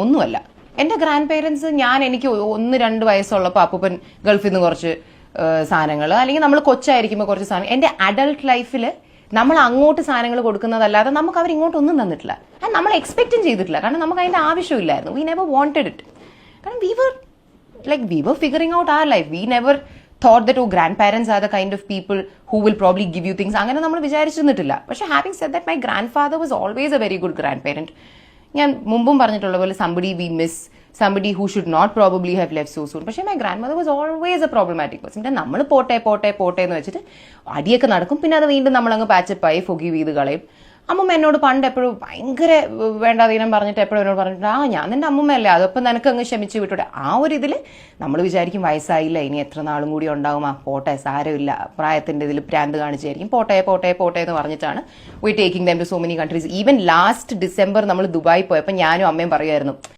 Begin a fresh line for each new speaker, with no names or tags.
ഒന്നുമല്ല. എൻ്റെ grand parents എനിക്ക് 1-2 വയസ്സുള്ളപ്പോൾ അപ്പൂപ്പൻ ഗൾഫിൽ നിന്ന് കുറച്ച് സാധനങ്ങൾ, അല്ലെങ്കിൽ നമ്മൾ കൊച്ചായിരിക്കുമ്പോൾ കുറച്ച് സാധനം, എൻ്റെ അഡൾട്ട് ലൈഫിൽ നമ്മൾ അങ്ങോട്ട് സാധനങ്ങൾ കൊടുക്കുന്നതല്ലാതെ നമുക്ക് അവർ ഇങ്ങോട്ടൊന്നും തന്നിട്ടില്ല. അത് നമ്മൾ എക്സ്പെക്റ്റും ചെയ്തിട്ടില്ല. കാരണം നമുക്ക് അതിൻ്റെ ആവശ്യമില്ലായിരുന്നു. We never wanted it. കാരണം we were figuring out our life. We never thought that grandparents are the kind of people who will probably give you things. അങ്ങനെ നമ്മൾ വിചാരിച്ചിരുന്നിട്ടില്ല. പക്ഷെ having said that, my grandfather was always a very good grandparent. ഞാൻ മുമ്പും പറഞ്ഞിട്ടുള്ള പോലെ somebody we miss, somebody who should not probably have left so soon. പക്ഷേ my grandmother was always a problematic person. നമ്മൾ പോട്ടെ എന്ന് വെച്ചിട്ട് അടിയൊക്കെ നടക്കും. പിന്നെ അത് വീണ്ടും നമ്മളങ്ങ് പാച്ചപ്പായി ഫൊഗീവ് ചെയ്ത് കളയും. അമ്മമ്മ എന്നോട് പണ്ട് എപ്പോഴും ഭയങ്കര വേണ്ടാതീനം പറഞ്ഞിട്ട് എപ്പോഴും എന്നോട് പറഞ്ഞിട്ട് ഞാൻ നിന്റെ അമ്മമ്മയല്ലേ, അതൊപ്പം നിനക്ക് അങ്ങ് ക്ഷമിച്ച് വിട്ടൂടെ. ആ ഒരു ഇതിൽ നമ്മൾ വിചാരിക്കും വയസ്സായില്ല, ഇനി എത്ര നാളും കൂടി ഉണ്ടാവും, പോട്ടെ സാരമില്ല, പ്രായത്തിൻ്റെ ഇതിൽ പ്രാന്ത് കാണിച്ചായിരിക്കും, പോട്ടെ എന്ന് പറഞ്ഞിട്ടാണ് we taking them to so many countries. Even last December നമ്മൾ ദുബായി പോയപ്പോൾ ഞാനും അമ്മയും പറയുമായിരുന്നു,